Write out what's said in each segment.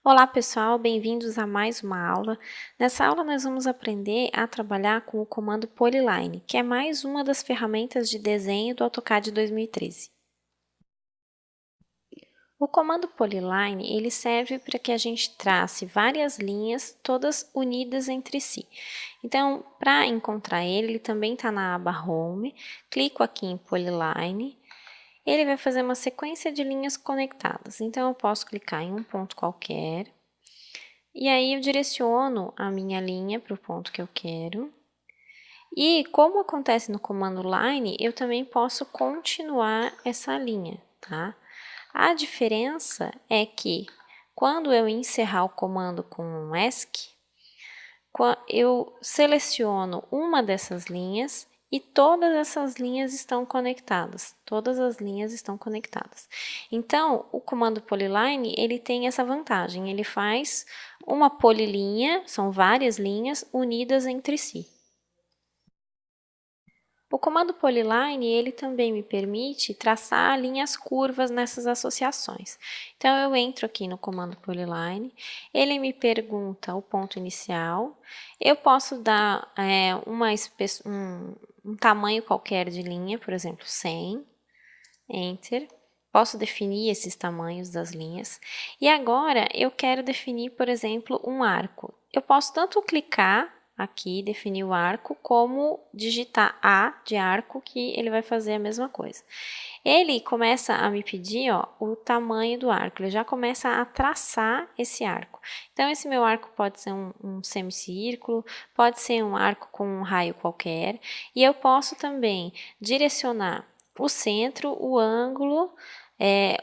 Olá pessoal, bem-vindos a mais uma aula. Nessa aula nós vamos aprender a trabalhar com o comando Polyline, que é mais uma das ferramentas de desenho do AutoCAD 2013. O comando Polyline, ele serve para que a gente trace várias linhas, todas unidas entre si. Então, para encontrar ele também está na aba Home, clico aqui em Polyline, ele vai fazer uma sequência de linhas conectadas. Então, eu posso clicar em um ponto qualquer, e aí eu direciono a minha linha para o ponto que eu quero. E como acontece no comando line, eu também posso continuar essa linha, tá? A diferença é que quando eu encerrar o comando com um ESC, eu seleciono uma dessas linhas e todas essas linhas estão conectadas. Todas as linhas estão conectadas. Então, o comando Polyline, ele tem essa vantagem. Ele faz uma polilinha, são várias linhas unidas entre si. O comando Polyline, ele também me permite traçar linhas curvas nessas associações. Então, eu entro aqui no comando Polyline, ele me pergunta o ponto inicial, eu posso dar um tamanho qualquer de linha, por exemplo, 100, Enter. Posso definir esses tamanhos das linhas. E agora, eu quero definir, por exemplo, um arco. Eu posso tanto clicar aqui, definir o arco, como digitar A de arco, que ele vai fazer a mesma coisa. Ele começa a me pedir o tamanho do arco, ele já começa a traçar esse arco. Então, esse meu arco pode ser um semicírculo, pode ser um arco com um raio qualquer, e eu posso também direcionar o centro, o ângulo,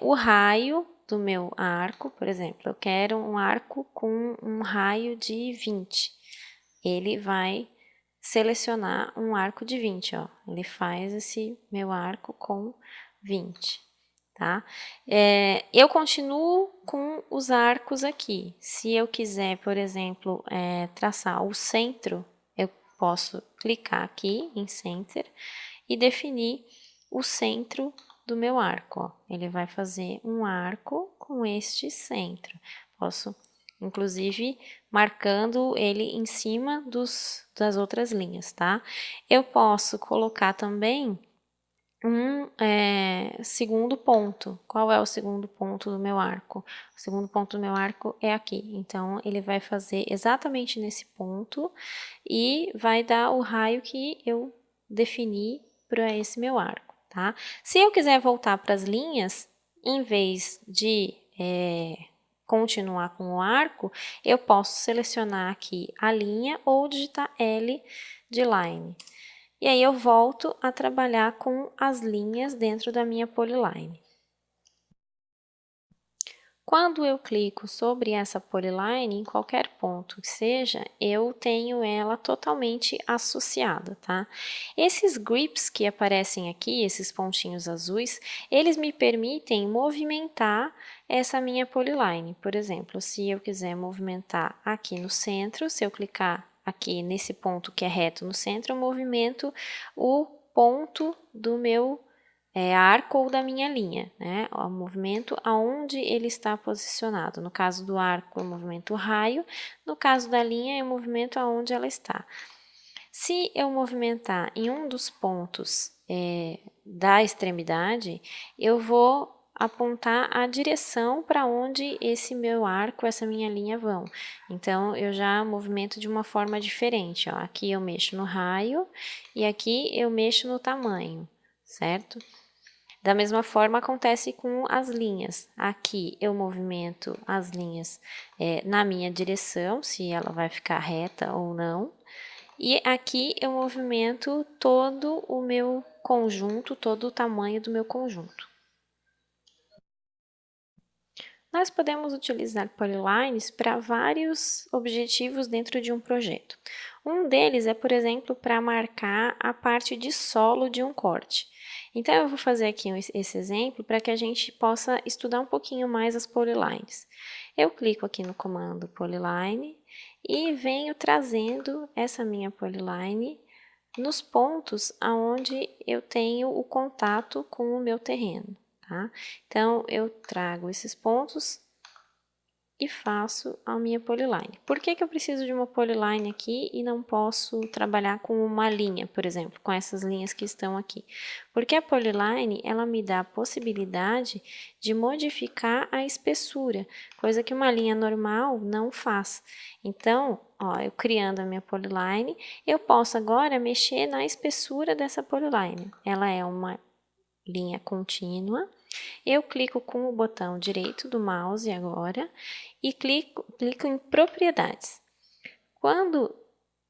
o raio do meu arco, por exemplo, eu quero um arco com um raio de 20. Ele vai selecionar um arco de 20, ele faz esse meu arco com 20, tá? Eu continuo com os arcos aqui. Se eu quiser, por exemplo, traçar o centro, eu posso clicar aqui em Center e definir o centro do meu arco. Ele vai fazer um arco com este centro. Posso, inclusive, marcando ele em cima das outras linhas, tá? Eu posso colocar também um segundo ponto. Qual é o segundo ponto do meu arco? O segundo ponto do meu arco é aqui. Então, ele vai fazer exatamente nesse ponto e vai dar o raio que eu defini para esse meu arco, tá? Se eu quiser voltar para as linhas, em vez de continuar com o arco, eu posso selecionar aqui a linha ou digitar L de line. E aí eu volto a trabalhar com as linhas dentro da minha polyline. Quando eu clico sobre essa polyline, em qualquer ponto que seja, eu tenho ela totalmente associada, tá? Esses grips que aparecem aqui, esses pontinhos azuis, eles me permitem movimentar essa minha polyline. Por exemplo, se eu quiser movimentar aqui no centro, se eu clicar aqui nesse ponto que é reto no centro, eu movimento o ponto do meu arco ou da minha linha, né? O movimento aonde ele está posicionado. No caso do arco, eu movimento o raio, no caso da linha, eu movimento aonde ela está. Se eu movimentar em um dos pontos da extremidade, eu vou apontar a direção para onde esse meu arco, essa minha linha vão. Então, eu já movimento de uma forma diferente. Aqui eu mexo no raio e aqui eu mexo no tamanho, certo? Da mesma forma, acontece com as linhas. Aqui eu movimento as linhas na minha direção, se ela vai ficar reta ou não. E aqui eu movimento todo o meu conjunto, todo o tamanho do meu conjunto. Nós podemos utilizar polylines para vários objetivos dentro de um projeto. Um deles é, por exemplo, para marcar a parte de solo de um corte. Então, eu vou fazer aqui esse exemplo para que a gente possa estudar um pouquinho mais as polylines. Eu clico aqui no comando polyline e venho trazendo essa minha polyline nos pontos aonde eu tenho o contato com o meu terreno, tá? Então, eu trago esses pontos e faço a minha polyline. Por que que eu preciso de uma polyline aqui e não posso trabalhar com uma linha, por exemplo, com essas linhas que estão aqui? Porque a polyline, ela me dá a possibilidade de modificar a espessura, coisa que uma linha normal não faz. Então, ó, eu criando a minha polyline, eu posso agora mexer na espessura dessa polyline. Ela é uma linha contínua. Eu clico com o botão direito do mouse agora e clico em propriedades. Quando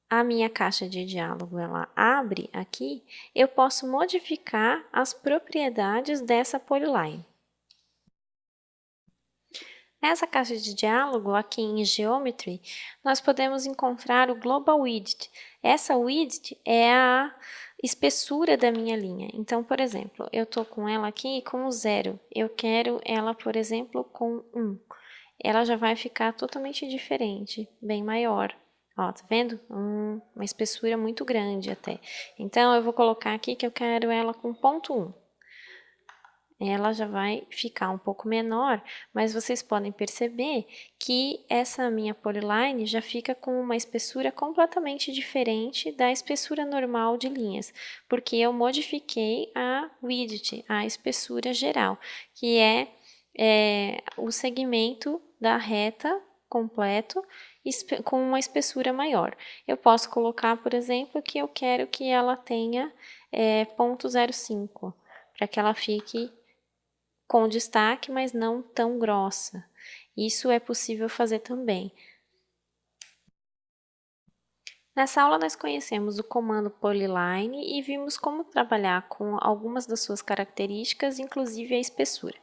a minha caixa de diálogo ela abre aqui, eu posso modificar as propriedades dessa polyline. Nessa caixa de diálogo, aqui em Geometry, nós podemos encontrar o Global Width. Essa width é a espessura da minha linha. Então, por exemplo, eu estou com ela aqui com 0. Eu quero ela, por exemplo, com 1. Ela já vai ficar totalmente diferente, bem maior. Ó, tá vendo? Uma espessura muito grande até. Então, eu vou colocar aqui que eu quero ela com ponto 1. Ela já vai ficar um pouco menor, mas vocês podem perceber que essa minha polyline já fica com uma espessura completamente diferente da espessura normal de linhas, porque eu modifiquei a width, a espessura geral, que é o segmento da reta completo com uma espessura maior. Eu posso colocar, por exemplo, que eu quero que ela tenha 0,05, para que ela fique com destaque, mas não tão grossa. Isso é possível fazer também. Nessa aula nós conhecemos o comando polyline e vimos como trabalhar com algumas das suas características, inclusive a espessura.